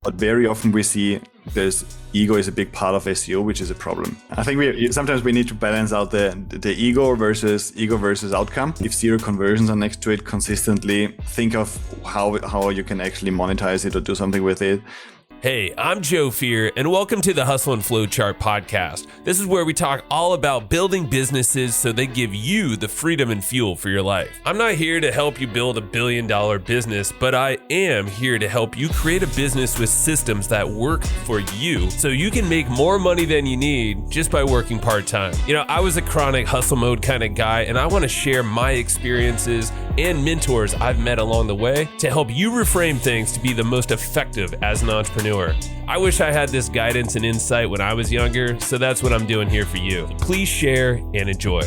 But very often we see there's ego is a big part of SEO, which is a problem. I think sometimes we need to balance out the ego versus outcome. If zero conversions are next to it consistently, think of how you can actually monetize it or do something with it. Hey, I'm Joe Fier, and welcome to the Hustle and Flowchart podcast. This is where we talk all about building businesses so they give you the freedom and fuel for your life. I'm not here to help you build $1 billion business, but I am here to help you create a business with systems that work for you so you can make more money than you need just by working part-time. You know, I was a chronic hustle mode kind of guy, and I want to share my experiences and mentors I've met along the way to help you reframe things to be the most effective as an entrepreneur. I wish I had this guidance and insight when I was younger, so that's what I'm doing here for you. Please share and enjoy.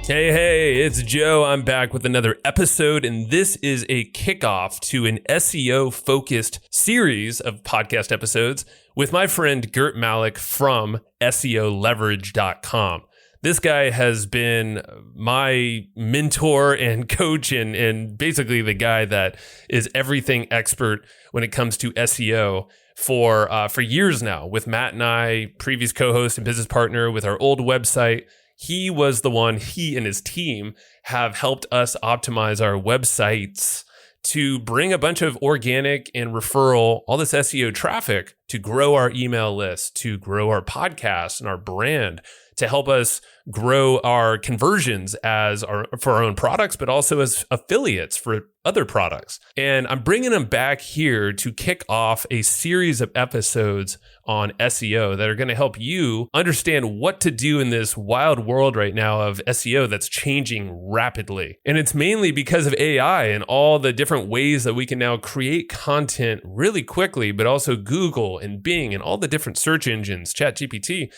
Hey, it's Joe. I'm back with another episode, and this is a kickoff to an SEO-focused series of podcast episodes with my friend Gert Mellak from SEOleverage.com. This guy has been my mentor and coach and basically the guy that is everything expert when it comes to SEO for years now. With Matt and I, previous co-host and business partner with our old website, he was the one, he and his team have helped us optimize our websites to bring a bunch of organic and referral, all this SEO traffic to grow our email list, to grow our podcast and our brand, to help us grow our conversions for our own products, but also as affiliates for other products. And I'm bringing them back here to kick off a series of episodes on SEO that are going to help you understand what to do in this wild world right now of SEO that's changing rapidly. And it's mainly because of AI and all the different ways that we can now create content really quickly, but also Google and Bing and all the different search engines, ChatGPT.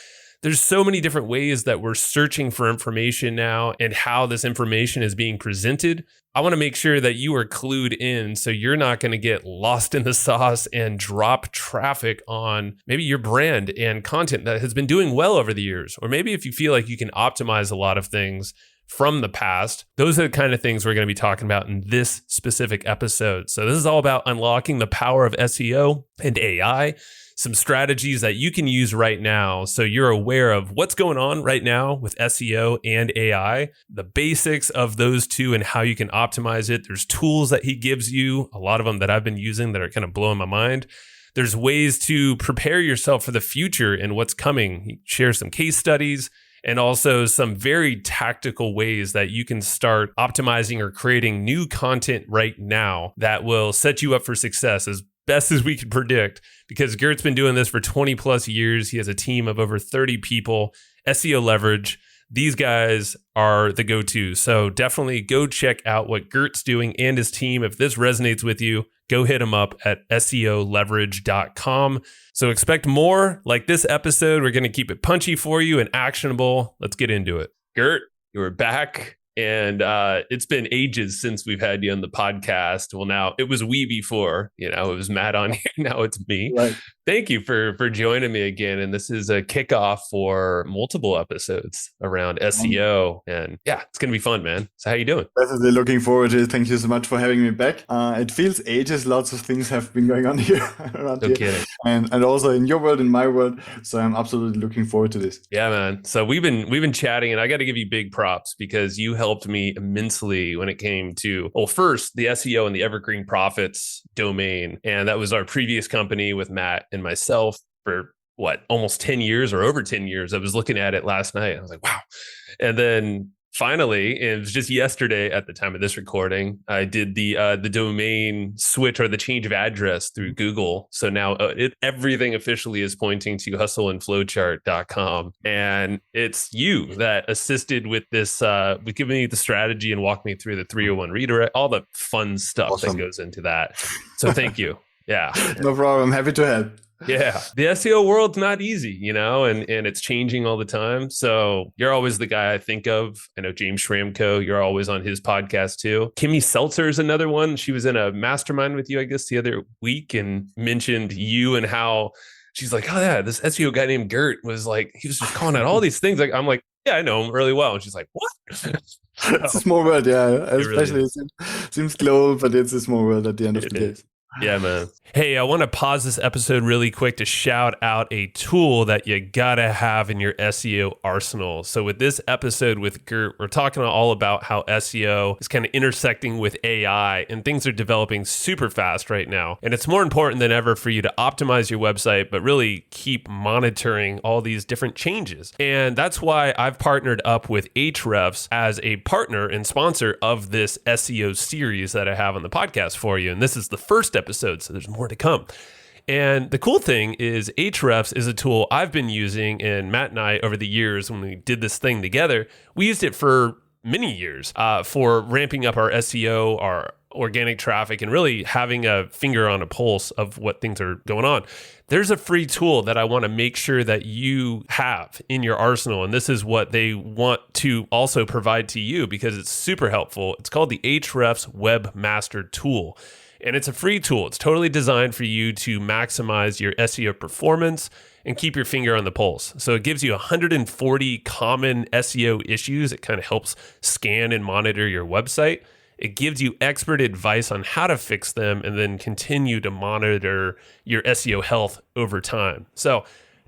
There's so many different ways that we're searching for information now and how this information is being presented. I want to make sure that you are clued in so you're not going to get lost in the sauce and drop traffic on maybe your brand and content that has been doing well over the years. Or maybe if you feel like you can optimize a lot of things from the past, those are the kind of things we're going to be talking about in this specific episode. So this is all about unlocking the power of SEO and AI. Some strategies that you can use right now so you're aware of what's going on right now with SEO and AI, the basics of those two and how you can optimize it. There's tools that he gives you, a lot of them that I've been using that are kind of blowing my mind. There's ways to prepare yourself for the future and what's coming. He shares some case studies and also some very tactical ways that you can start optimizing or creating new content right now that will set you up for success as best as we could predict, because Gert's been doing this for 20 plus years. He has a team of over 30 people. SEO Leverage, these guys are the go-to. So definitely go check out what Gert's doing and his team. If this resonates with you, go hit him up at SEOleverage.com. So expect more like this episode. We're going to keep it punchy for you and actionable. Let's get into it. Gert, you're back. And it's been ages since we've had you on the podcast. Well, now it was we before, it was Matt on here. Now it's me. Right. Thank you for joining me again. And this is a kickoff for multiple episodes around SEO. And yeah, it's going to be fun, man. So how you doing? Definitely looking forward to it. Thank you so much for having me back. It feels ages. Lots of things have been going on here. around here. Kidding. And also in your world, in my world. So I'm absolutely looking forward to this. Yeah, man. So we've been chatting, and I got to give you big props because you helped me immensely when it came to, first the SEO and the Evergreen Profits domain. And that was our previous company with Matt and myself for almost 10 years or over 10 years. I was looking at it last night. I was like, wow. And then finally, it was just yesterday at the time of this recording, I did the domain switch or the change of address through Google. So now everything officially is pointing to hustleandflowchart.com. And it's you that assisted with this, with giving me the strategy and walked me through the 301 redirect, all the fun stuff that goes into that. So thank you. Yeah. No problem. Happy to help. Yeah. The SEO world's not easy, and it's changing all the time. So you're always the guy I think of. I know James Schramko, you're always on his podcast too. Kimmy Seltzer is another one. She was in a mastermind with you, I guess, the other week and mentioned you and how she's like, oh yeah, this SEO guy named Gert was like, he was just calling out all these things. Like, I'm like, yeah, I know him really well. And she's like, what? It's a small world, yeah. Especially it seems global, but it's a small world at the end of the day. Yeah, man. Hey, I want to pause this episode really quick to shout out a tool that you gotta have in your SEO arsenal. So with this episode with Gert, we're talking all about how SEO is kind of intersecting with AI, and things are developing super fast right now. And it's more important than ever for you to optimize your website, but really keep monitoring all these different changes. And that's why I've partnered up with Ahrefs as a partner and sponsor of this SEO series that I have on the podcast for you. And this is the first episode, so there's more to come. And the cool thing is Ahrefs is a tool I've been using, and Matt and I, over the years when we did this thing together, we used it for many years for ramping up our SEO, our organic traffic, and really having a finger on a pulse of what things are going on. There's a free tool that I want to make sure that you have in your arsenal, and this is what they want to also provide to you because it's super helpful. It's called the Ahrefs Webmaster Tool. And it's a free tool. It's totally designed for you to maximize your SEO performance and keep your finger on the pulse. So it gives you 140 common SEO issues. It kind of helps scan and monitor your website. It gives you expert advice on how to fix them and then continue to monitor your SEO health over time. So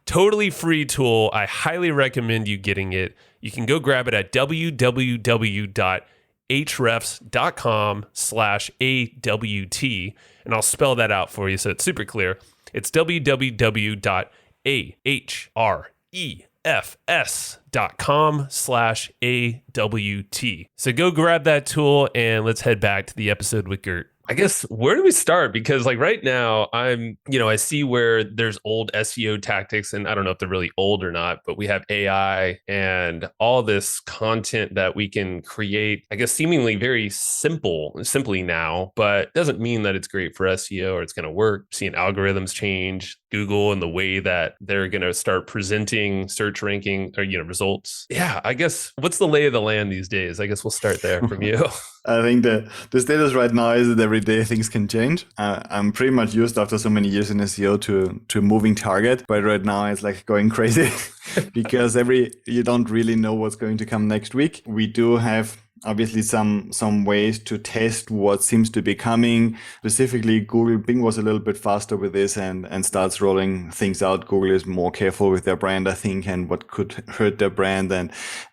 totally free tool. I highly recommend you getting it. You can go grab it at www.ahrefs.com/AWT, and I'll spell that out for you so it's super clear. It's www.ahrefs.com/AWT. So go grab that tool and let's head back to the episode with Gert. I guess, where do we start? Because like right now I see where there's old SEO tactics, and I don't know if they're really old or not, but we have AI and all this content that we can create, I guess, seemingly very simply now, but doesn't mean that it's great for SEO or it's going to work. Seeing algorithms change, Google and the way that they're going to start presenting search ranking or, results. Yeah, I guess, what's the lay of the land these days? I guess we'll start there from you. I think the status right now is that every day things can change. I'm pretty much used after so many years in SEO to a moving target, but right now it's like going crazy because you don't really know what's going to come next week. We do have obviously some ways to test what seems to be coming. Specifically, Bing was a little bit faster with this and starts rolling things out. Google is more careful with their brand, I think, and what could hurt their brand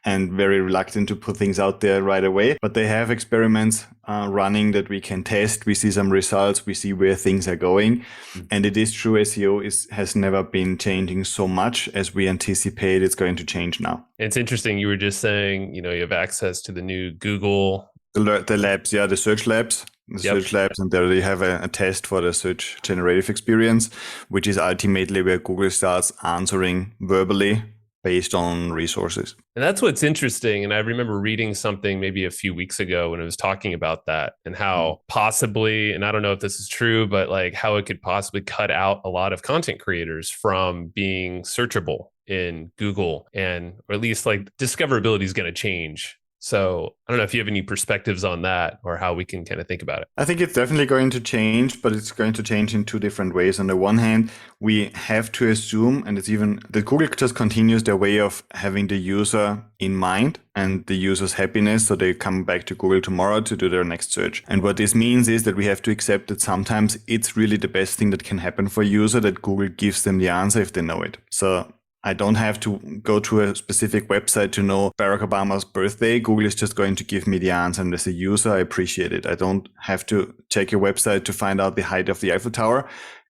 and very reluctant to put things out there right away. But they have experiments running that we can test. We see some results. We see where things are going. And it is true, SEO has never been changing so much as we anticipate it's going to change now. It's interesting. You were just saying, you have access to the new Google. The labs, the search labs. Search labs, and there they have a test for the search generative experience, which is ultimately where Google starts answering verbally based on resources. And that's what's interesting. And I remember reading something maybe a few weeks ago when it was talking about that and how possibly, and I don't know if this is true, but like how it could possibly cut out a lot of content creators from being searchable in Google, or at least like discoverability is going to change. So I don't know if you have any perspectives on that or how we can kind of think about it. I think it's definitely going to change, but it's going to change in two different ways. On the one hand, we have to assume, and it's even that Google just continues their way of having the user in mind and the user's happiness. So they come back to Google tomorrow to do their next search. And what this means is that we have to accept that sometimes it's really the best thing that can happen for a user that Google gives them the answer if they know it. So I don't have to go to a specific website to know Barack Obama's birthday. Google is just going to give me the answer. And as a user, I appreciate it. I don't have to check your website to find out the height of the Eiffel Tower.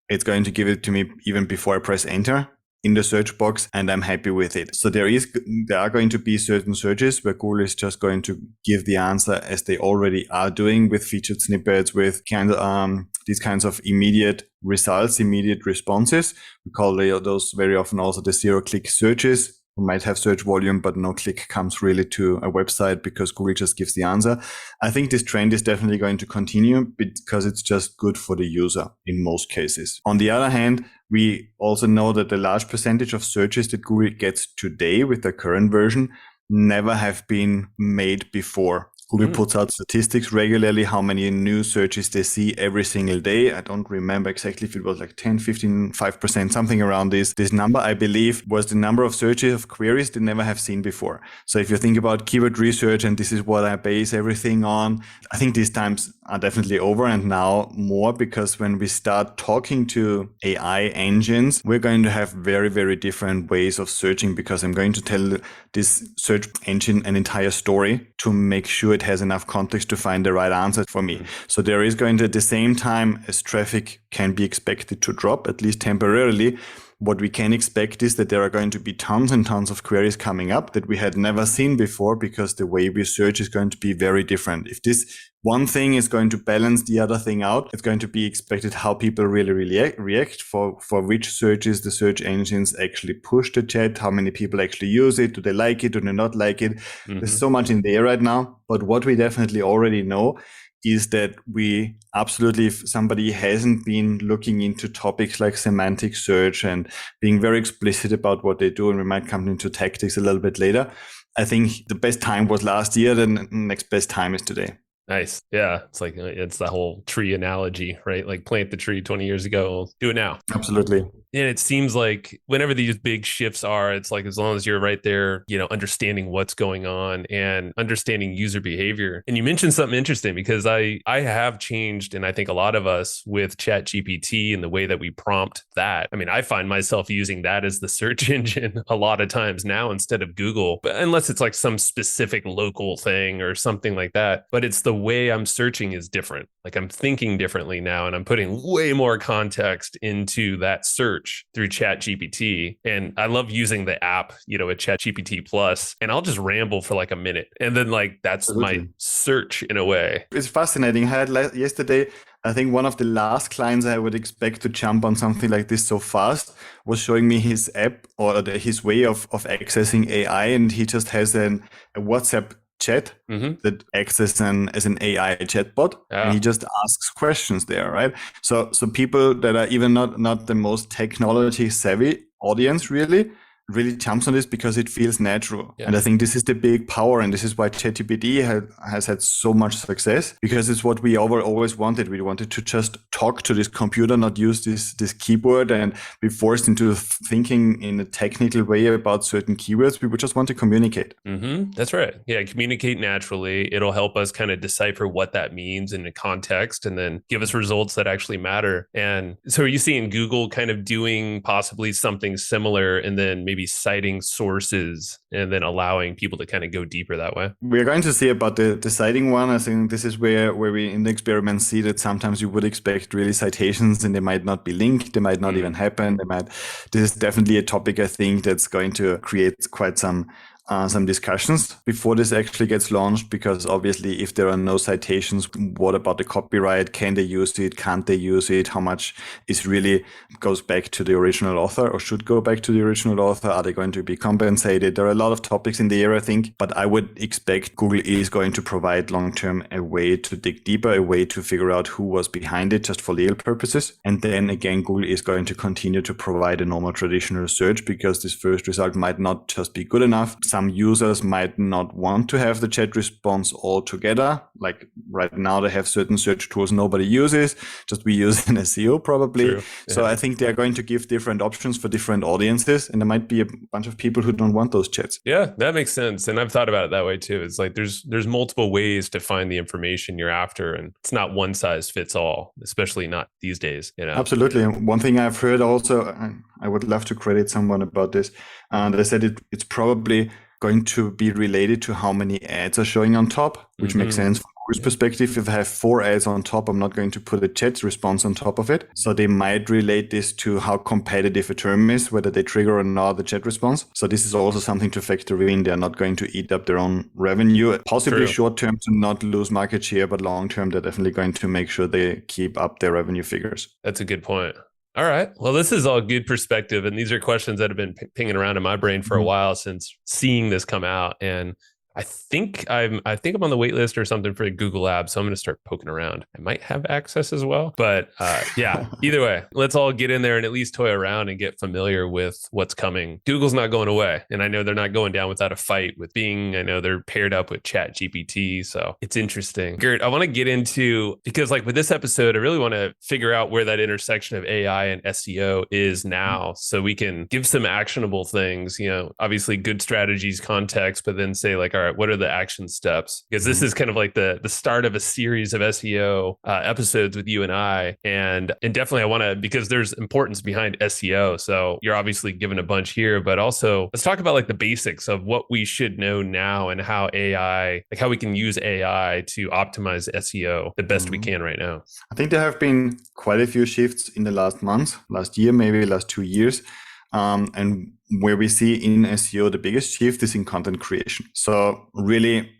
It's going to give it to me even before I press enter in the search box, and I'm happy with it. So there are going to be certain searches where Google is just going to give the answer as they already are doing with featured snippets, with these kinds of immediate results, immediate responses. We call those very often also the zero-click searches. You might have search volume, but no click comes really to a website because Google just gives the answer. I think this trend is definitely going to continue because it's just good for the user in most cases. On the other hand, we also know that a large percentage of searches that Google gets today with the current version never have been made before. Google puts out statistics regularly, how many new searches they see every single day. I don't remember exactly if it was like 10, 15, 5%, something around this. This number, I believe, was the number of searches of queries they never have seen before. So if you think about keyword research, and this is what I base everything on, I think these times are definitely over, and now more, because when we start talking to AI engines, we're going to have very, very different ways of searching, because I'm going to tell this search engine an entire story to make sure it has enough context to find the right answer for me. So there is going to, at the same time as traffic can be expected to drop, at least temporarily, what we can expect is that there are going to be tons and tons of queries coming up that we had never seen before, because the way we search is going to be very different. If this one thing is going to balance the other thing out, it's going to be expected how people really react, for which searches the search engines actually push the chat, how many people actually use it, do they like it, do they not like it. There's so much in there right now. But what we definitely already know is that we absolutely, if somebody hasn't been looking into topics like semantic search and being very explicit about what they do, and we might come into tactics a little bit later, I think the best time was last year, the next best time is today. Nice. Yeah. It's like, it's the whole tree analogy, right? Like plant the tree 20 years ago, do it now. Absolutely. And it seems like whenever these big shifts are, it's like, as long as you're right there, understanding what's going on and understanding user behavior. And you mentioned something interesting, because I have changed, and I think a lot of us, with ChatGPT and the way that we prompt that. I mean, I find myself using that as the search engine a lot of times now instead of Google, but unless it's like some specific local thing or something like that. But it's the way I'm searching is different. Like, I'm thinking differently now, and I'm putting way more context into that search through ChatGPT. And I love using the app, with ChatGPT Plus, and I'll just ramble for like a minute. And then that's Absolutely. my search in a way. It's fascinating. I had yesterday, I think one of the last clients I would expect to jump on something like this so fast was showing me his app, or his way of accessing AI. And he just has a WhatsApp chat that acts as an AI chatbot, and he just asks questions there, right? So people that are even not the most technology savvy audience really jumps on this, because it feels natural. And I think this is the big power, and this is why ChatGPT has had so much success, because it's what we always wanted. We wanted to just talk to this computer, not use this keyboard and be forced into thinking in a technical way about certain keywords. We would just want to communicate. That's right. Yeah, communicate naturally. It'll help us kind of decipher what that means in a context, and then give us results that actually matter. And so are you seeing Google kind of doing possibly something similar, and then maybe citing sources and then allowing people to kind of go deeper that way? We're going to see about the citing one. I think this is where we in the experiment see that sometimes you would expect really citations, and they might not be linked, they might not even happen. This is definitely a topic I think that's going to create quite some discussions before this actually gets launched, because obviously if there are no citations, what about the copyright? Can they use it? Can't they use it? How much is really goes back to the original author, or should go back to the original author? Are they going to be compensated? There are a lot of topics in the air, I think, but I would expect Google is going to provide long-term a way to dig deeper, a way to figure out who was behind it, just for legal purposes. And then again, Google is going to continue to provide a normal traditional search, because this first result might not just be good enough. Some users might not want to have the chat response altogether. Like right now, they have certain search tools nobody uses, just we use in SEO probably. True. Yeah. So I think they're going to give different options for different audiences, and there might be a bunch of people who don't want those chats. Yeah, that makes sense. And I've thought about it that way too. It's like there's multiple ways to find the information you're after, and it's not one size fits all, especially not these days. Absolutely. And one thing I've heard also, I would love to credit someone about this, and they said it's probably going to be related to how many ads are showing on top, which makes sense from Google's perspective. If I have 4 ads on top, I'm not going to put a chat response on top of it. So they might relate this to how competitive a term is, whether they trigger or not the chat response. So this is also something to factor in. They're not going to eat up their own revenue, possibly short term to not lose market share, but long term, they're definitely going to make sure they keep up their revenue figures. That's a good point. All right. Well, this is all good perspective. And these are questions that have been pinging around in my brain for a while since seeing this come out. And I think I'm on the wait list or something for Google Labs, so I'm going to start poking around. I might have access as well, but yeah, either way, let's all get in there and at least toy around and get familiar with what's coming. Google's not going away, and I know they're not going down without a fight with Bing. I know they're paired up with ChatGPT, so it's interesting. Gert, I want to get into, because like with this episode, I really want to figure out where that intersection of AI and SEO is now, so we can give some actionable things. Obviously good strategies, context, but then say like, all right, what are the action steps? Because this is kind of like the start of a series of SEO episodes with you and I. And definitely I want to, because there's importance behind SEO. So you're obviously given a bunch here, but also let's talk about like the basics of what we should know now and how we can use AI to optimize SEO the best we can right now. I think there have been quite a few shifts in the last year, maybe last 2 years. And where we see in SEO, the biggest shift is in content creation. So really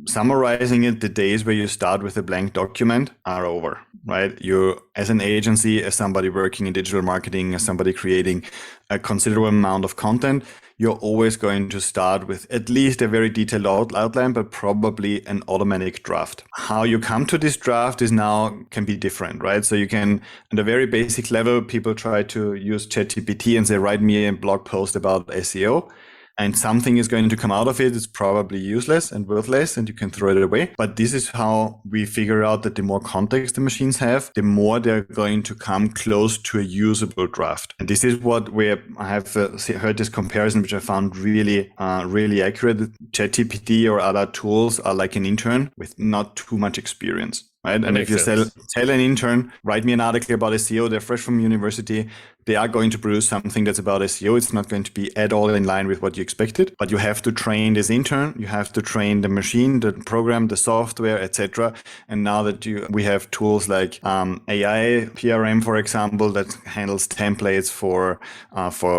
summarizing it, the days where you start with a blank document are over, right? You, as an agency, as somebody working in digital marketing, as somebody creating a considerable amount of content, you're always going to start with at least a very detailed outline, but probably an automatic draft. How you come to this draft can be different, right? So you can, at a very basic level, people try to use ChatGPT and say, write me a blog post about SEO. And something is going to come out of it. It's probably useless and worthless, and you can throw it away. But this is how we figure out that the more context the machines have, the more they're going to come close to a usable draft. And this is where I have heard this comparison, which I found really accurate. ChatGPT or other tools are like an intern with not too much experience. Right? And if you tell an intern, write me an article about SEO, they're fresh from university, they are going to produce something that's about SEO. It's not going to be at all in line with what you expected, but you have to train this intern, you have to train the machine, the program, the software, etc. And now that we have tools like AI PRM, for example, that handles templates for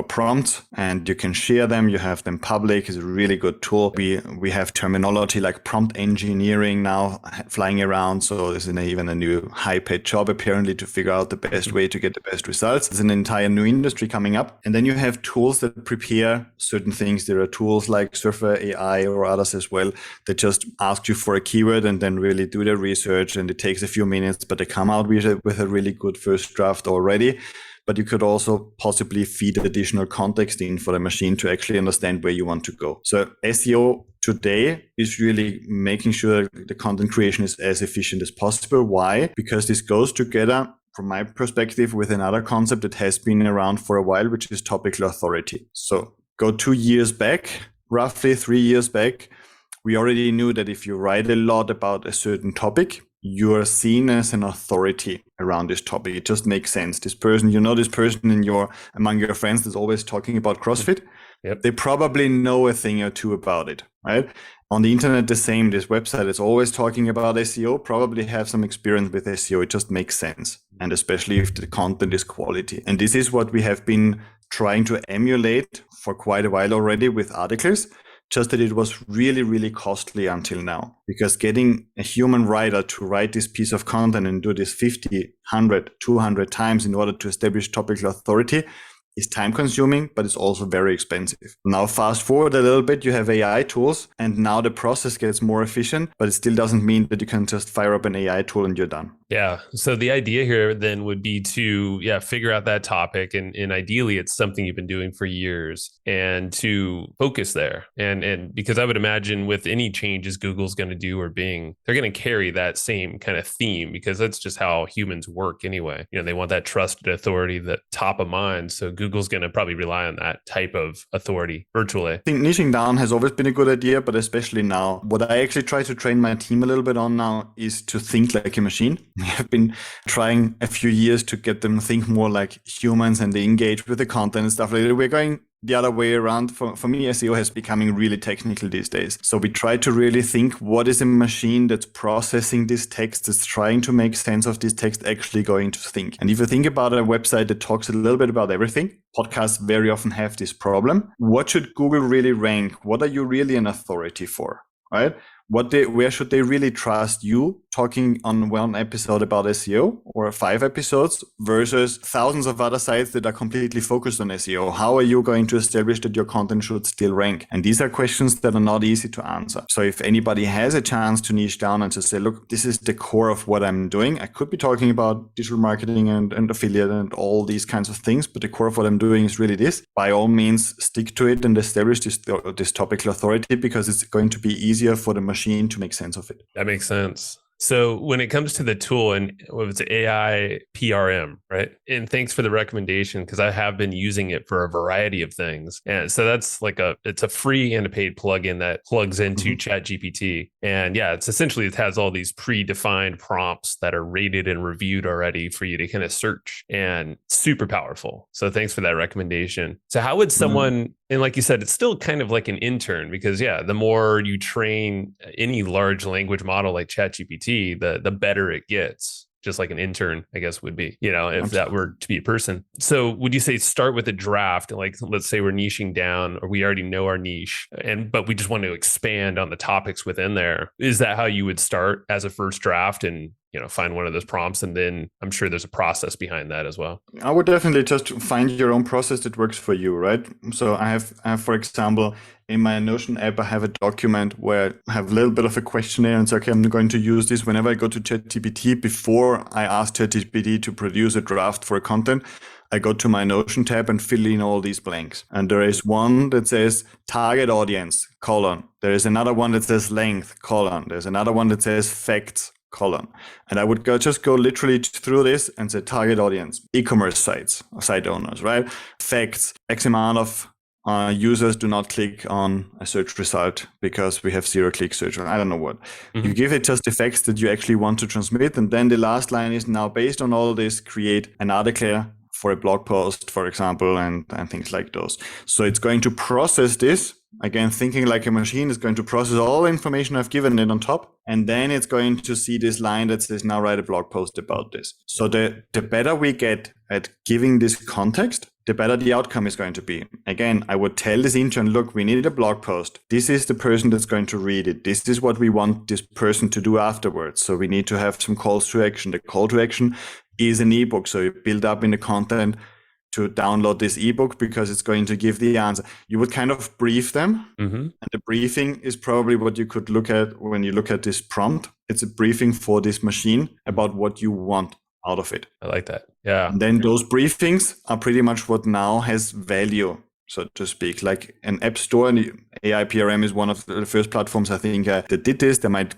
prompts, and you can share them, you have them public. It's a really good tool. We have terminology like prompt engineering now flying around. So there's even a new high-paid job apparently to figure out the best way to get the best results. There's an entire new industry coming up. And then you have tools that prepare certain things. There are tools like Surfer AI or others as well that just ask you for a keyword and then really do the research. And it takes a few minutes, but they come out with a really good first draft already. But you could also possibly feed additional context in for the machine to actually understand where you want to go. So SEO today is really making sure the content creation is as efficient as possible. Why? Because this goes together, from my perspective, with another concept that has been around for a while, which is topical authority. So go 2 years back, roughly 3 years back, we already knew that if you write a lot about a certain topic, you are seen as an authority around this topic. It just makes sense. This person among your friends that's always talking about CrossFit. Yep. They probably know a thing or two about it, right? On the internet, the same. This website is always talking about SEO, probably have some experience with SEO. It just makes sense. And especially if the content is quality. And this is what we have been trying to emulate for quite a while already with articles. Just that it was really, really costly until now, because getting a human writer to write this piece of content and do this 50, 100, 200 times in order to establish topical authority is time consuming, but it's also very expensive. Now, fast forward a little bit, you have AI tools, and now the process gets more efficient, but it still doesn't mean that you can just fire up an AI tool and you're done. Yeah. So the idea here then would be to, figure out that topic. And ideally, it's something you've been doing for years, and to focus there. And because I would imagine with any changes Google's going to do or Bing, they're going to carry that same kind of theme, because that's just how humans work anyway. They want that trusted authority, that top of mind. So Google's going to probably rely on that type of authority virtually. I think niching down has always been a good idea, but especially now. What I actually try to train my team a little bit on now is to think like a machine. We have been trying a few years to get them to think more like humans, and they engage with the content and stuff like that. We're going the other way around. For me, SEO has becoming really technical these days. So we try to really think, what is a machine that's processing this text, that's trying to make sense of this text, actually going to think. And if you think about a website that talks a little bit about everything, podcasts very often have this problem. What should Google really rank? What are you really an authority for, right? where should they really trust you talking on one episode about SEO or 5 episodes versus thousands of other sites that are completely focused on SEO? How are you going to establish that your content should still rank? And these are questions that are not easy to answer. So if anybody has a chance to niche down and to say, look, this is the core of what I'm doing. I could be talking about digital marketing and affiliate and all these kinds of things, but the core of what I'm doing is really this. By all means, stick to it and establish this topical authority, because it's going to be easier for the machine to make sense of it. That makes sense. So when it comes to the tool, and what was it, AI PRM, right? And thanks for the recommendation, because I have been using it for a variety of things. And so that's like it's a free and a paid plugin that plugs into ChatGPT. And yeah, it's essentially, it has all these predefined prompts that are rated and reviewed already for you to kind of search, and super powerful. So thanks for that recommendation. So how would someone, and like you said, it's still kind of like an intern, because yeah, the more you train any large language model like ChatGPT, the better it gets, just like an intern, I guess, would be, if that were to be a person. So would you say start with a draft? Like, let's say we're niching down, or we already know our niche, but we just want to expand on the topics within there. Is that how you would start as a first draft, and find one of those prompts? And then I'm sure there's a process behind that as well. I would definitely just find your own process that works for you, right? So I have, for example, in my Notion app, I have a document where I have a little bit of a questionnaire and say, okay, I'm going to use this whenever I go to ChatGPT. Before I ask ChatGPT to produce a draft for content, I go to my Notion tab and fill in all these blanks. And there is one that says target audience, : There is another one that says length, : There's another one that says facts, : And I would go literally through this and say target audience, e-commerce sites, site owners, right? Facts, X amount of users do not click on a search result because we have 0 click search, or I don't know what. You give it just the facts that you actually want to transmit. And then the last line is, now based on all of this, create an article for a blog post, for example, and things like those. So it's going to process this. Again, thinking like a machine, is going to process all the information I've given it on top. And then it's going to see this line that says, now write a blog post about this. So the better we get at giving this context, the better the outcome is going to be. Again, I would tell this intern, look, we need a blog post. This is the person that's going to read it. This is what we want this person to do afterwards. So we need to have some calls to action. The call to action is an ebook. So you build up in the content to download this ebook, because it's going to give the answer. You would kind of brief them. And the briefing is probably what you could look at when you look at this prompt. It's a briefing for this machine about what you want out of it. I like that. Yeah. And then those briefings are pretty much what now has value, so to speak. Like an app store, and AI PRM is one of the first platforms, I think, that did this. There might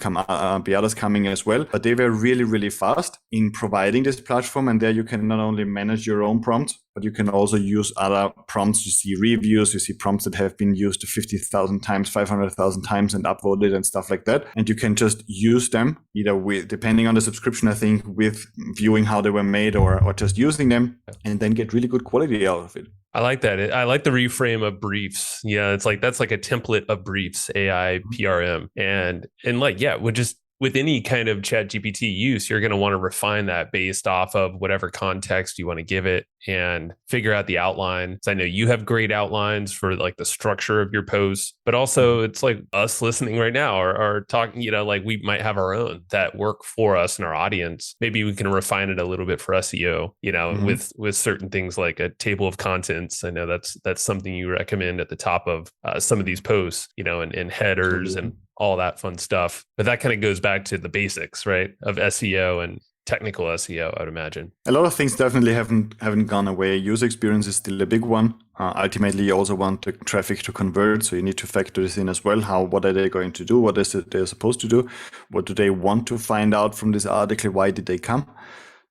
be others coming as well, but they were really, really fast in providing this platform. And there you can not only manage your own prompts, but you can also use other prompts. You see reviews, you see prompts that have been used 50,000 times, 500,000 times and upvoted and stuff like that. And you can just use them either with, depending on the subscription, I think, with viewing how they were made, or just using them, and then get really good quality out of it. I like that. I like the reframe of briefs. Yeah, it's like, that's like a template of briefs, AI PRM. And like, yeah, with any kind of ChatGPT use, you're going to want to refine that based off of whatever context you want to give it, and figure out the outline. So I know you have great outlines for like the structure of your posts, but also it's like us listening right now are talking, like we might have our own that work for us and our audience. Maybe we can refine it a little bit for SEO, with certain things like a table of contents. I know that's something you recommend at the top of some of these posts, and headers and all that fun stuff. But that kind of goes back to the basics, right, of SEO and technical SEO, I would imagine. A lot of things definitely haven't gone away. User experience is still a big one. Ultimately, you also want the traffic to convert, so you need to factor this in as well. What are they going to do? What is it they're supposed to do? What do they want to find out from this article? Why did they come?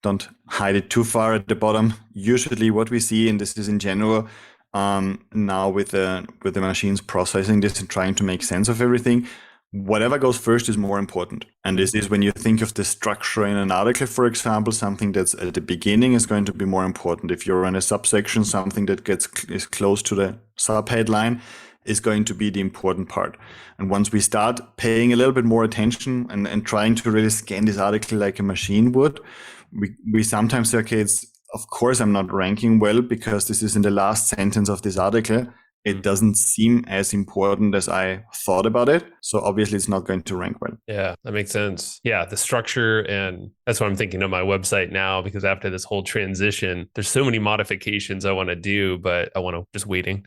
Don't hide it too far at the bottom. Usually what we see, and this is in general, now with the machines processing this and trying to make sense of everything, whatever goes first is more important. And this is when you think of the structure in an article, for example, something that's at the beginning is going to be more important. If you're in a subsection, something that is close to the subheadline is going to be the important part. And once we start paying a little bit more attention and trying to really scan this article like a machine would, we sometimes say, okay, of course I'm not ranking well because this is in the last sentence of this article. it doesn't seem as important as I thought about it. So obviously it's not going to rank well. Yeah, that makes sense. Yeah, the structure, and that's what I'm thinking of my website now, because after this whole transition, there's so many modifications I want to do, but I want to just waiting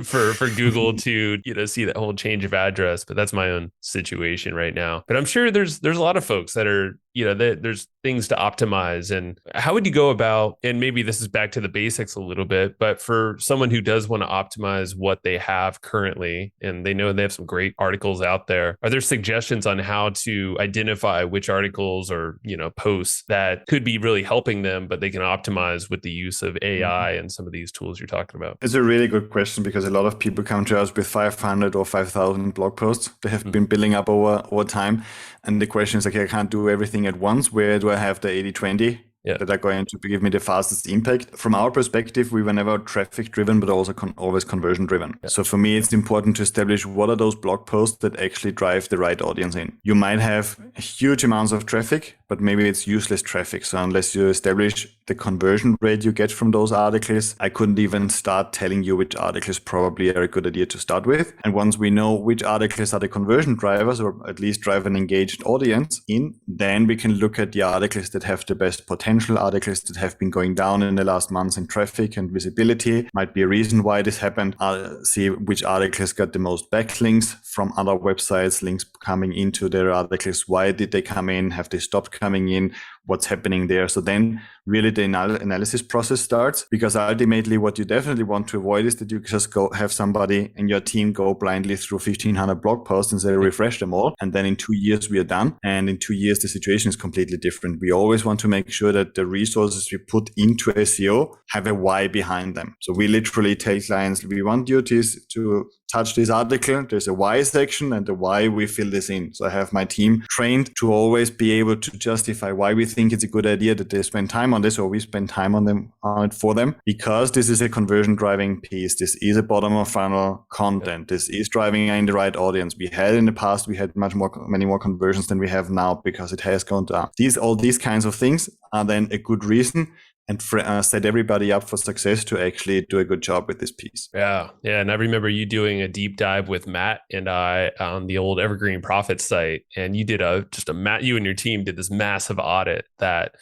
for Google to, see that whole change of address. But that's my own situation right now. But I'm sure there's a lot of folks that are, there's things to optimize. And how would you go about, and maybe this is back to the basics a little bit, but for someone who does want to optimize what they have currently, and they know they have some great articles out there, are there suggestions on how to identify which articles or, posts that could be really helping them, but they can optimize with the use of AI and some of these tools you're talking about? It's a really good question, because a lot of people come to us with 500 or 5,000 blog posts. They have been building up over time. And the question is, okay, I can't do everything at once. Where do I have the 80-20? That are going to give me the fastest impact. From our perspective, we were never traffic driven, but also always conversion driven. So for me, it's important to establish what are those blog posts that actually drive the right audience in. You might have huge amounts of traffic, but maybe it's useless traffic. So unless you establish the conversion rate you get from those articles, I couldn't even start telling you which articles probably are a good idea to start with. And once we know which articles are the conversion drivers, or at least drive an engaged audience in, then we can look at the articles that have the best potential, articles that have been going down in the last months in traffic and visibility. Might be a reason why this happened. I'll see which articles got the most backlinks from other websites, links coming into their articles. Why did they come in? Have they stopped coming in? What's happening there? So then really the analysis process starts, because ultimately what you definitely want to avoid is that you just have somebody in your team go blindly through 1,500 blog posts and say, refresh them all. And then in 2 years we are done. And in 2 years, the situation is completely different. We always want to make sure that the resources we put into SEO have a why behind them. So we literally tell clients, we want you to touch this article. There's a why section, and the why we fill this in. So I have my team trained to always be able to justify why we think it's a good idea that they spend time on this, or we spend time on it for them, because this is a conversion driving piece. This is a bottom of funnel content. This is driving in the right audience. We had in the past, we had many more conversions than we have now, because it has gone down. All these kinds of things are then a good reason and set everybody up for success to actually do a good job with this piece. Yeah. And I remember you doing a deep dive with Matt and I on the old Evergreen Profit site. And you did you and your team did this massive audit that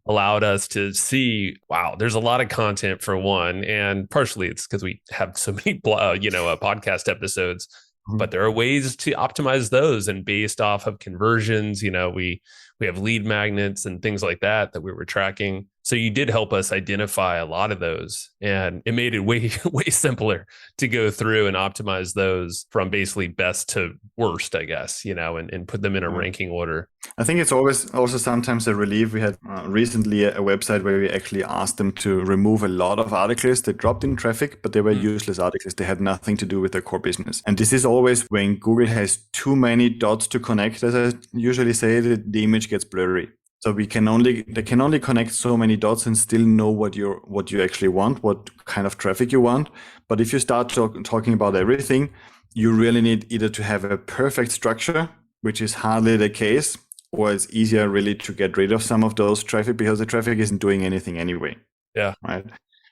allowed us to see, wow, there's a lot of content for one. And partially it's because we have so many, podcast episodes, but there are ways to optimize those. And based off of conversions, we have lead magnets and things like that we were tracking. So you did help us identify a lot of those, and it made it way simpler to go through and optimize those from basically best to worst, I guess, and put them in a ranking order. I think it's always also sometimes a relief. We had recently a website where we actually asked them to remove a lot of articles that dropped in traffic, but they were useless articles. They had nothing to do with their core business. And this is always when Google has too many dots to connect, as I usually say, the image gets blurry. So they can only connect so many dots and still know what you actually want, what kind of traffic you want. But if you start talking about everything, you really need either to have a perfect structure, which is hardly the case, or it's easier really to get rid of some of those traffic, because the traffic isn't doing anything anyway. Yeah. Right.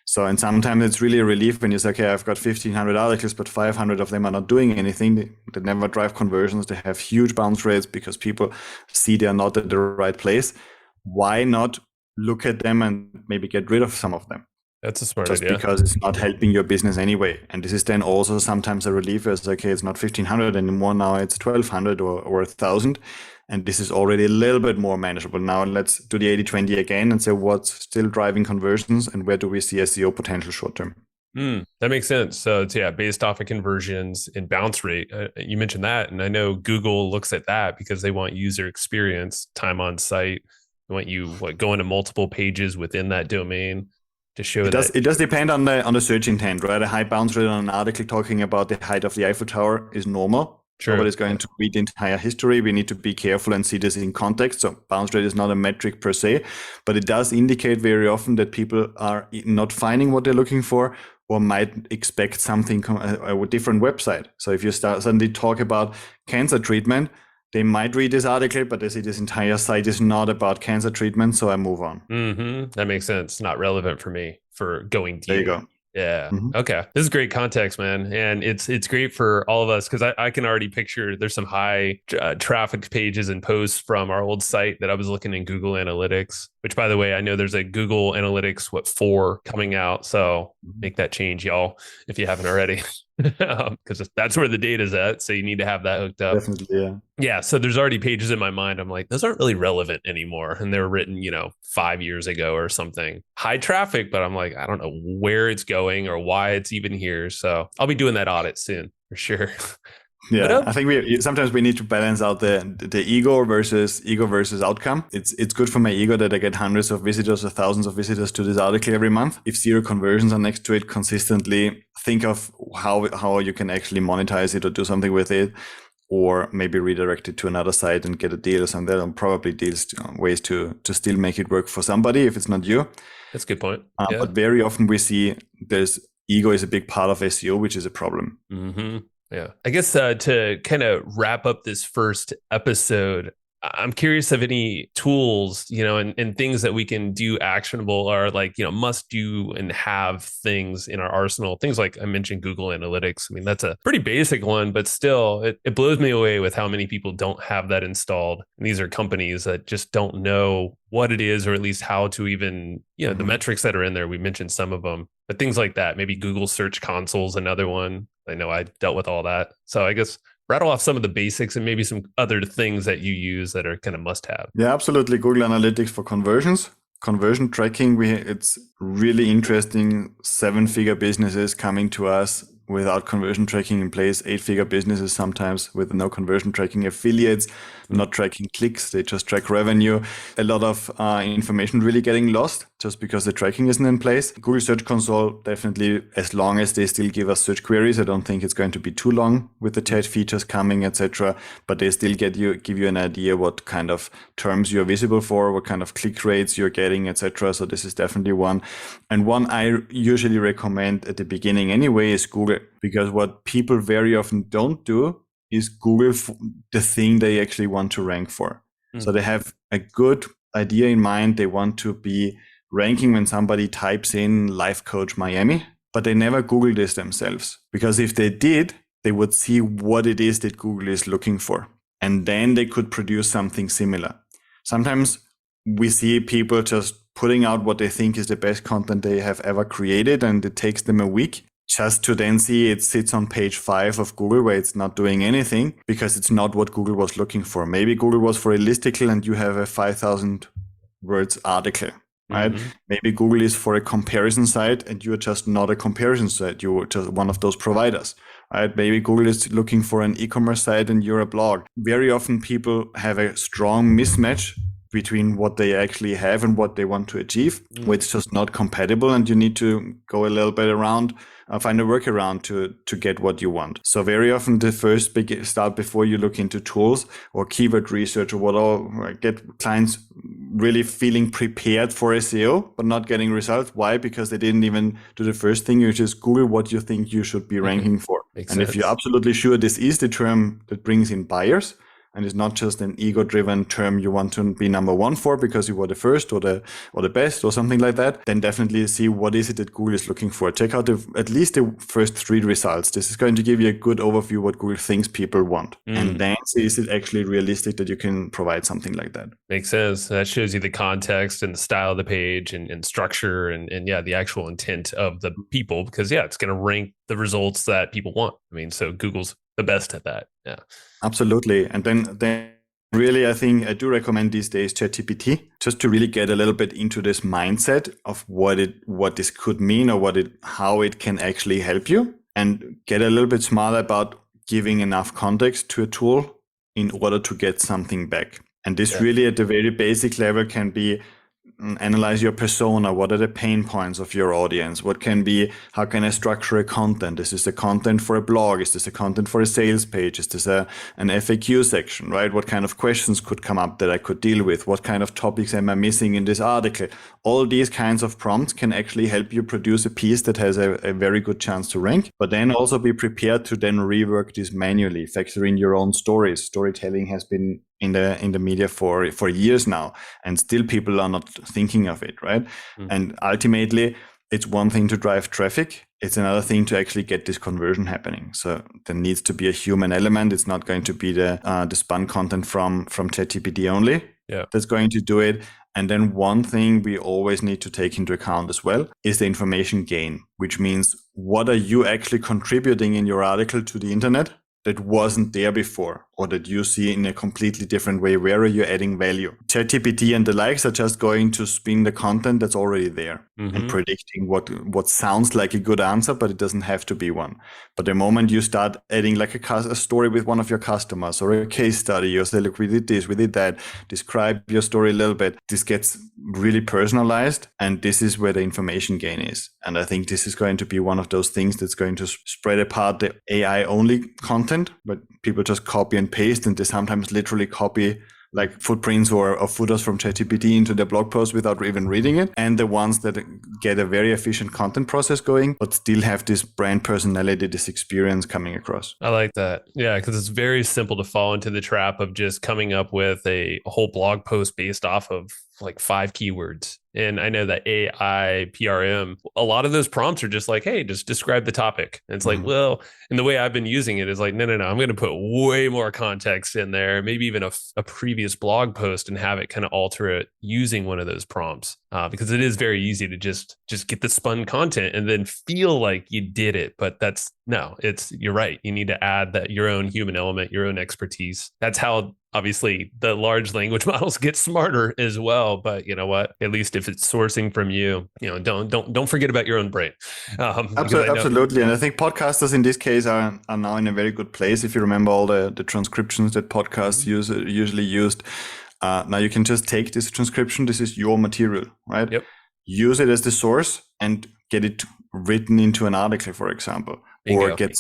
So, and sometimes it's really a relief when you say, okay, I've got 1,500 articles, but 500 of them are not doing anything. They never drive conversions. They have huge bounce rates because people see they're not at the right place. Why not look at them and maybe get rid of some of them? That's a smart idea. Just because it's not helping your business anyway. And this is then also sometimes a relief. It's okay, it's not 1,500 anymore. Now it's 1,200 or 1,000. And this is already a little bit more manageable. Now let's do the 80-20 again and say what's still driving conversions and where do we see SEO potential short term. That makes sense. So it's, based off of conversions and bounce rate. You mentioned that. And I know Google looks at that because they want user experience, time on site. They want you going to multiple pages within that domain to show it does depend on the search intent, right? A high bounce rate on an article talking about the height of the Eiffel Tower is normal. Sure. Nobody's going to read the entire history. We need to be careful and see this in context. So bounce rate is not a metric per se, but it does indicate very often that people are not finding what they're looking for, or might expect something, a different website. So if you suddenly talk about cancer treatment, they might read this article, but they see this entire site is not about cancer treatment, so I move on. That makes sense. Not relevant for me for going deep. There you go. Yeah. Mhm. Okay. This is great context, man. And it's great for all of us because I can already picture there's some high traffic pages and posts from our old site that I was looking in Google Analytics, which by the way, I know there's a Google Analytics, 4 coming out. So make that change, y'all, if you haven't already, because that's where the data's at. So you need to have that hooked up. Definitely, yeah. Yeah, so there's already pages in my mind. I'm like, those aren't really relevant anymore. And they were written, 5 years ago or something. High traffic, but I'm like, I don't know where it's going or why it's even here. So I'll be doing that audit soon for sure. Yeah, I think sometimes we need to balance out the ego versus outcome. It's good for my ego that I get hundreds of visitors or thousands of visitors to this article every month. If 0 conversions are next to it consistently, think of how you can actually monetize it or do something with it, or maybe redirect it to another site and get a deal or something. There are probably ways to still make it work for somebody if it's not you. That's a good point. But very often we see there's ego is a big part of SEO, which is a problem. Mm-hmm. Yeah. I guess to kind of wrap up this first episode, I'm curious of any tools, and things that we can do actionable or must do and have things in our arsenal. Things like I mentioned Google Analytics. I mean, that's a pretty basic one, but still it blows me away with how many people don't have that installed. And these are companies that just don't know what it is, or at least how to even, the metrics that are in there. We mentioned some of them, but things like that. Maybe Google Search Console is another one. I know I dealt with all that. So I guess rattle off some of the basics and maybe some other things that you use that are kind of must have. Yeah, absolutely. Google Analytics for conversions, conversion tracking. It's really interesting. 7-figure businesses coming to us without conversion tracking in place, 8-figure businesses sometimes with no conversion tracking, affiliates not tracking clicks, they just track revenue. A lot of information really getting lost just because the tracking isn't in place. Google Search Console, definitely, as long as they still give us search queries. I don't think it's going to be too long with the chat features coming, etc. But they still give you an idea what kind of terms you're visible for, what kind of click rates you're getting, etc. So this is definitely one. And one I usually recommend at the beginning anyway is Google, because what people very often don't do is Google the thing they actually want to rank for. So they have a good idea in mind. They want to be ranking when somebody types in Life Coach Miami, but they never Google this themselves. Because if they did, they would see what it is that Google is looking for. And then they could produce something similar. Sometimes we see people just putting out what they think is the best content they have ever created, and it takes them a week just to then see it sits on page 5 of Google where it's not doing anything because it's not what Google was looking for. Maybe Google was for a listicle and you have a 5,000 words article, right? Mm-hmm. Maybe Google is for a comparison site and you're just not a comparison site. You're just one of those providers, right? Maybe Google is looking for an e-commerce site and you're a blog. Very often people have a strong mismatch between what they actually have and what they want to achieve, where it's just not compatible, and you need to go a little bit around, find a workaround to get what you want. So very often the first big start before you look into tools or keyword research or whatever, get clients really feeling prepared for SEO, but not getting results. Why? Because they didn't even do the first thing, which is Google what you think you should be ranking for. Makes sense. If you're absolutely sure this is the term that brings in buyers, and it's not just an ego-driven term you want to be number one for because you were the first or the best or something like that, then definitely see what is it that Google is looking for. Check out at least the first 3 results. This is going to give you a good overview what Google thinks people want. And then see, is it actually realistic that you can provide something like that? Makes sense. That shows you the context and the style of the page and structure and the actual intent of the people, because it's going to rank the results that people want. I mean, so Google's the best at that. Yeah. Absolutely. And then really, I think I do recommend these days ChatGPT, just to really get a little bit into this mindset of what this could mean or how it can actually help you, and get a little bit smarter about giving enough context to a tool in order to get something back. And this really at the very basic level can be analyze your persona. What are the pain points of your audience? What can be, how can I structure a content? Is this a content for a blog? Is this a content for a sales page? Is this an FAQ section, right? What kind of questions could come up that I could deal with? What kind of topics am I missing in this article? All these kinds of prompts can actually help you produce a piece that has a very good chance to rank, but then also be prepared to then rework this manually, factor in your own stories. Storytelling has been in the media for years now, and still people are not thinking of it, right? And ultimately, it's one thing to drive traffic. It's another thing to actually get this conversion happening. So there needs to be a human element. It's not going to be the spun content from ChatGPT only. That's going to do it. And then one thing we always need to take into account as well is the information gain, which means what are you actually contributing in your article to the internet that wasn't there before, or that you see in a completely different way? Where are you adding value? ChatGPT and the likes are just going to spin the content that's already there and predicting what sounds like a good answer, but it doesn't have to be one. But the moment you start adding like a story with one of your customers or a case study, or say, look, we did this, we did that, describe your story a little bit, this gets really personalized. And this is where the information gain is. And I think this is going to be one of those things that's going to spread apart the AI only content, but people just copy and paste, and they sometimes literally copy like footprints or footers from ChatGPT into their blog post without even reading it. And the ones that get a very efficient content process going, but still have this brand personality, this experience coming across. I like that. Yeah, because it's very simple to fall into the trap of just coming up with a whole blog post based off of like 5 keywords. And I know that AI, PRM, a lot of those prompts are just like, hey, just describe the topic. And it's like, well, and the way I've been using it is like, no, I'm going to put way more context in there, maybe even a previous blog post, and have it kind of alter it using one of those prompts. Because it is very easy to just get the spun content and then feel like you did it. But you're right. You need to add that your own human element, your own expertise. That's how obviously the large language models get smarter as well. But you know what? At least if it's sourcing from you, don't forget about your own brain. Absolutely. And I think podcasters in this case are now in a very good place. If you remember all the transcriptions that podcasts usually used, now you can just take this transcription. This is your material, right? Yep. Use it as the source and get it written into an article, for example. Bingo. Or get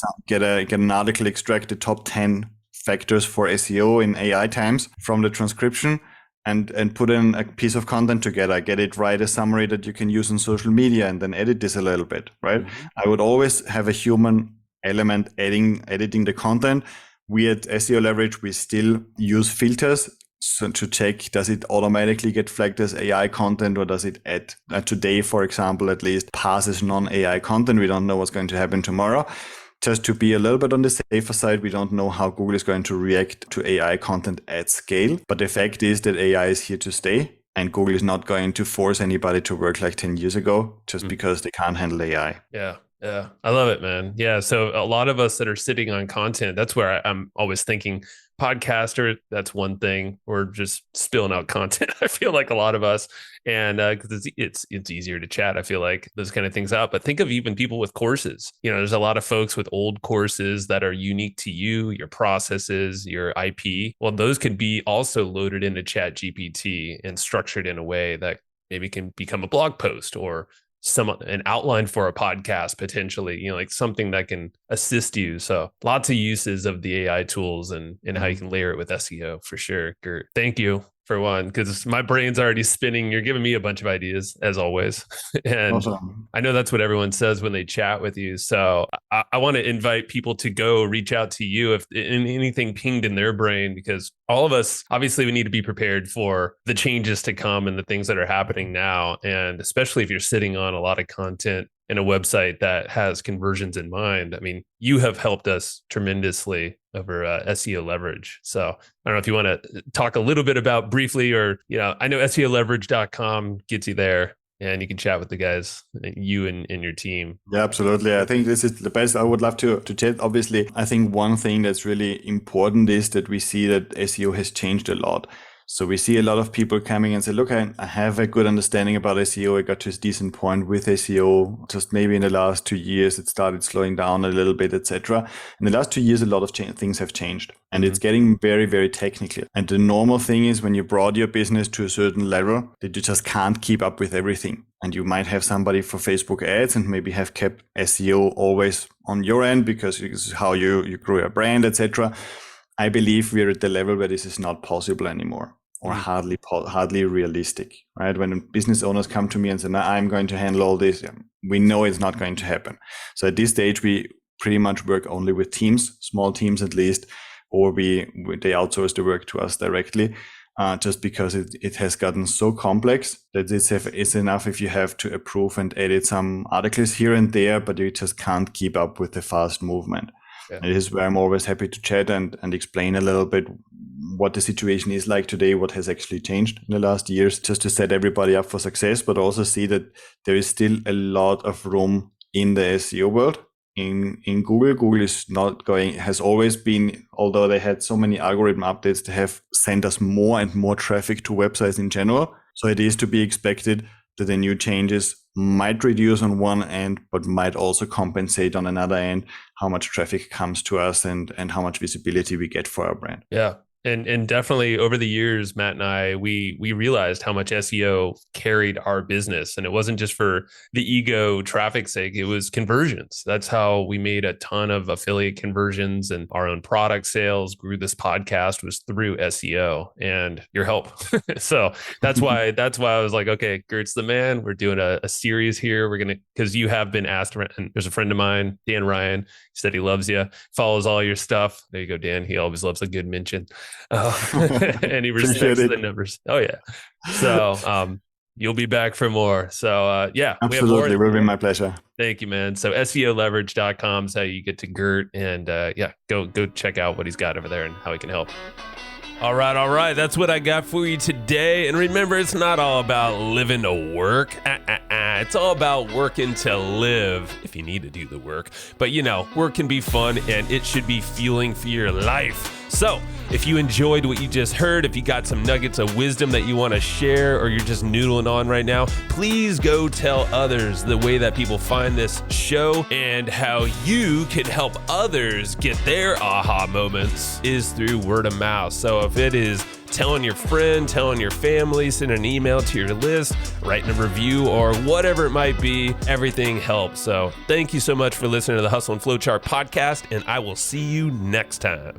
an article, extract the top 10 factors for SEO in AI times from the transcription, and put in a piece of content together, get it, write a summary that you can use on social media, and then edit this a little bit, right? I would always have a human element editing the content. We at SEO Leverage, we still use filters. So to check, does it automatically get flagged as AI content, or does it today, for example, at least passes non-AI content? We don't know what's going to happen tomorrow. Just to be a little bit on the safer side, we don't know how Google is going to react to AI content at scale. But the fact is that AI is here to stay, and Google is not going to force anybody to work like 10 years ago just because they can't handle AI. Yeah. I love it, man. Yeah. So a lot of us that are sitting on content, that's where I'm always thinking podcaster, that's one thing, or just spilling out content. I feel like a lot of us, and because it's easier to chat, I feel like those kind of things out. But think of even people with courses. There's a lot of folks with old courses that are unique to you, your processes, your IP. Well, those could be also loaded into ChatGPT and structured in a way that maybe can become a blog post or an outline for a podcast, potentially, like something that can assist you. So lots of uses of the AI tools and how you can layer it with SEO for sure. Gert, thank you for one, because my brain's already spinning. You're giving me a bunch of ideas as always. And awesome. I know that's what everyone says when they chat with you. So I want to invite people to go reach out to you if anything pinged in their brain, because all of us, obviously we need to be prepared for the changes to come and the things that are happening now. And especially if you're sitting on a lot of content in a website that has conversions in mind. I mean, you have helped us tremendously over SEO Leverage. So I don't know if you want to talk a little bit about briefly, or, I know SEOleverage.com gets you there and you can chat with the guys, you and your team. Yeah, absolutely. I think this is the best. I would love to chat. Obviously, I think one thing that's really important is that we see that SEO has changed a lot. So we see a lot of people coming and say, look, I have a good understanding about SEO. I got to a decent point with SEO. Just maybe in the last 2 years, it started slowing down a little bit, etc. In the last 2 years, a lot of things have changed, and it's getting very, very technical. And the normal thing is when you brought your business to a certain level that you just can't keep up with everything. And you might have somebody for Facebook ads and maybe have kept SEO always on your end because this is how you grow your brand, etc. I believe we're at the level where this is not possible anymore, or hardly realistic, right? When business owners come to me and say, no, I'm going to handle all this, we know it's not going to happen. So at this stage, we pretty much work only with teams, small teams at least, or they outsource the work to us directly. just because it has gotten so complex that it's enough if you have to approve and edit some articles here and there, but you just can't keep up with the fast movement. Yeah. It is where I'm always happy to chat and explain a little bit what the situation is like today, what has actually changed in the last years, just to set everybody up for success, but also see that there is still a lot of room in the SEO world. In Google. Google is not has always been, although they had so many algorithm updates, they have sent us more and more traffic to websites in general. So it is to be expected that the new changes might reduce on one end, but might also compensate on another end how much traffic comes to us and how much visibility we get for our brand. Yeah. And definitely over the years, Matt and I, we realized how much SEO carried our business. And it wasn't just for the ego traffic sake, it was conversions. That's how we made a ton of affiliate conversions, and our own product sales grew. This podcast was through SEO and your help. So that's why I was like, okay, Gert's the man. We're doing a series here. Because you have been asked, and there's a friend of mine, Dan Ryan, he said he loves you, follows all your stuff. There you go, Dan. He always loves a good mention. And he respects the numbers. Oh yeah. So you'll be back for more. So yeah, absolutely, will be my pleasure. Thank you, man. So SEOleverage.com is how you get to Gert, and yeah, go check out what he's got over there and how he can help. All right. That's what I got for you today. And remember, it's not all about living to work. It's all about working to live, if you need to do the work. But work can be fun, and it should be fueling for your life. So if you enjoyed what you just heard, if you got some nuggets of wisdom that you want to share, or you're just noodling on right now, please go tell others the way that people find this show and how you can help others get their aha moments is through word of mouth. So if it is telling your friend, telling your family, sending an email to your list, writing a review, or whatever it might be, everything helps. So thank you so much for listening to the Hustle and Flowchart podcast, and I will see you next time.